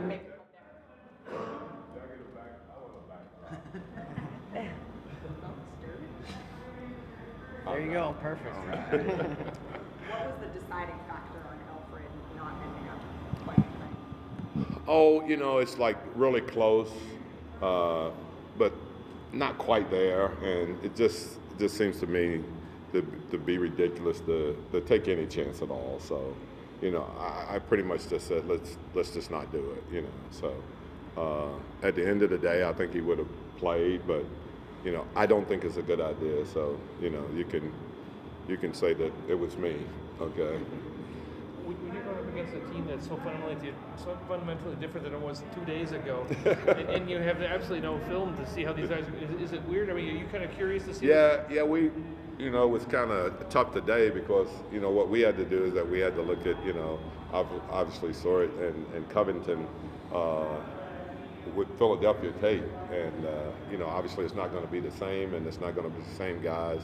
would make it There you go, perfect. What was the deciding factor on Alfred not ending up playing tonight? Oh, it's like really close, but not quite there, and it just seems to me to be ridiculous to take any chance at all. So, I pretty much just said let's just not do it. So at the end of the day, I think he would have played, but I don't think it's a good idea. So you can say that it was me. Okay. When you're going up against a team that's so fundamentally different than it was 2 days ago, and you have absolutely no film to see how these guys, is it weird? I mean, are you kind of curious to see? Yeah, we, it was kind of tough today because, what we had to do is that we had to look at, obviously Sort and Covington with Philadelphia tape. And, obviously it's not going to be the same, and it's not going to be the same guys.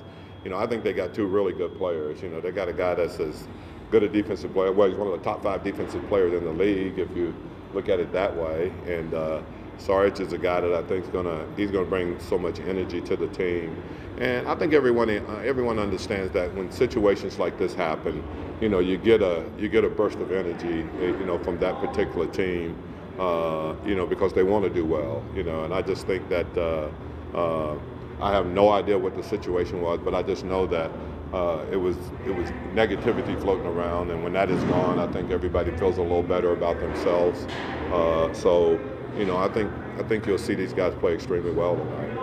I think they got two really good players. They got a guy that's as good a defensive player. Well, he's one of the top 5 defensive players in the league if you look at it that way. And Sarge is a guy that I think he's gonna bring so much energy to the team. And I think everyone understands that when situations like this happen, you get a burst of energy, from that particular team, because they want to do well, And I just think that I have no idea what the situation was, but I just know that it was negativity floating around, and when that is gone, I think everybody feels a little better about themselves. So, I think you'll see these guys play extremely well tonight.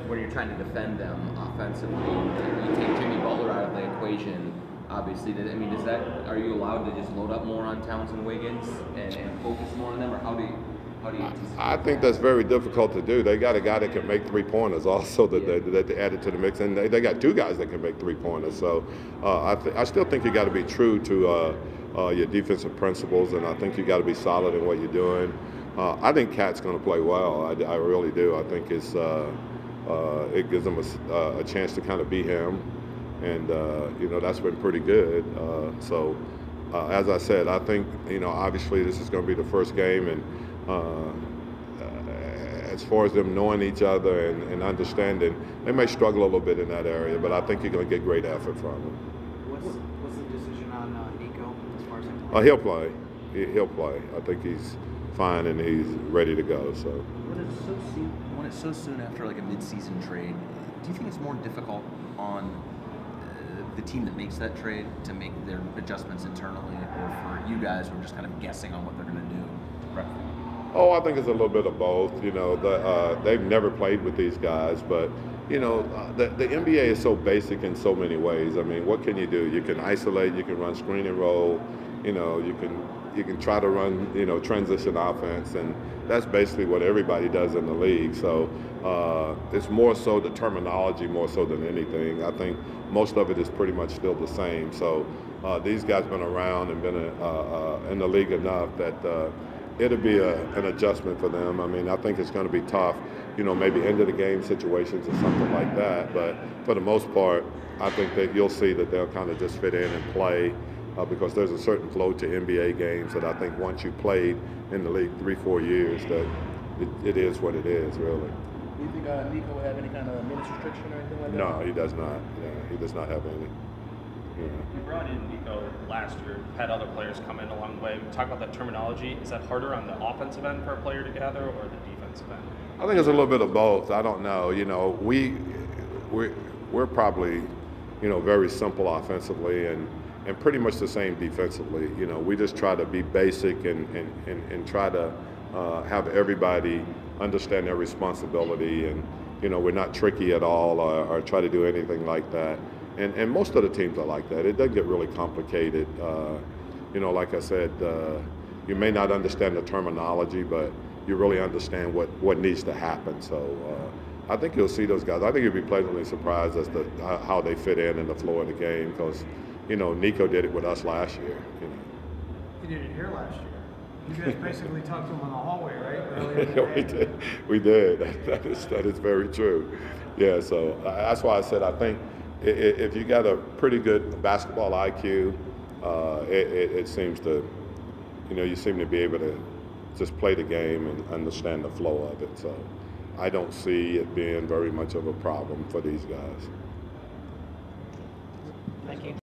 When you're trying to defend them offensively, you take Jimmy Butler out of the equation. Obviously, are you allowed to just load up more on Towns and Wiggins and focus more on them, or how do you? I think that's very difficult to do. They got a guy that can make 3-pointers also that they added to the mix, and they got 2 guys that can make 3-pointers. So I still think you got to be true to your defensive principles, and I think you got to be solid in what you're doing. I think Cat's going to play well. I really do. I think it gives him a chance to kind of be him, and that's been pretty good. So as I said, I think obviously this is going to be the first game, and as far as them knowing each other and understanding, they may struggle a little bit in that area, but I think you're going to get great effort from them. What's the decision on Nico as far as him? He'll play. He'll play. I think he's fine and he's ready to go. So when it's so soon after like a mid-season trade, do you think it's more difficult on the team that makes that trade to make their adjustments internally, or for you guys who are just kind of guessing on what they're going to do? Right. Oh, I think it's a little bit of both. They've never played with these guys, but the NBA is so basic in so many ways. I mean, what can you do? You can isolate, you can run screen and roll, you can try to run, transition offense, and that's basically what everybody does in the league. So it's more so the terminology more so than anything. I think most of it is pretty much still the same. So these guys been around and been in the league enough that it'll be an adjustment for them. I mean, I think it's going to be tough, maybe end of the game situations or something like that. But for the most part, I think that you'll see that they'll kind of just fit in and play because there's a certain flow to NBA games that I think once you played in the league 3-4 years, that it is what it is, really. Do you think Nico will have any kind of minutes restriction or anything like that? No, he does not. Yeah, he does not have any. You brought in Nico last year, had other players come in along the way. We talk about that terminology. Is that harder on the offensive end for a player to gather or the defensive end? I think it's a little bit of both. I don't know. We're probably, very simple offensively and pretty much the same defensively. We just try to be basic and try to have everybody understand their responsibility, and we're not tricky at all or try to do anything like that. And most of the teams are like that. It doesn't get really complicated. Like I said, you may not understand the terminology, but you really understand what needs to happen. So I think you'll see those guys. I think you'll be pleasantly surprised as to how they fit in the flow of the game because, Nico did it with us last year. He did it here last year. You guys basically talked to him in the hallway, right? We did. That is very true. Yeah, so that's why I said I think if you got a pretty good basketball IQ, it seems to, you seem to be able to just play the game and understand the flow of it. So I don't see it being very much of a problem for these guys. Thank you.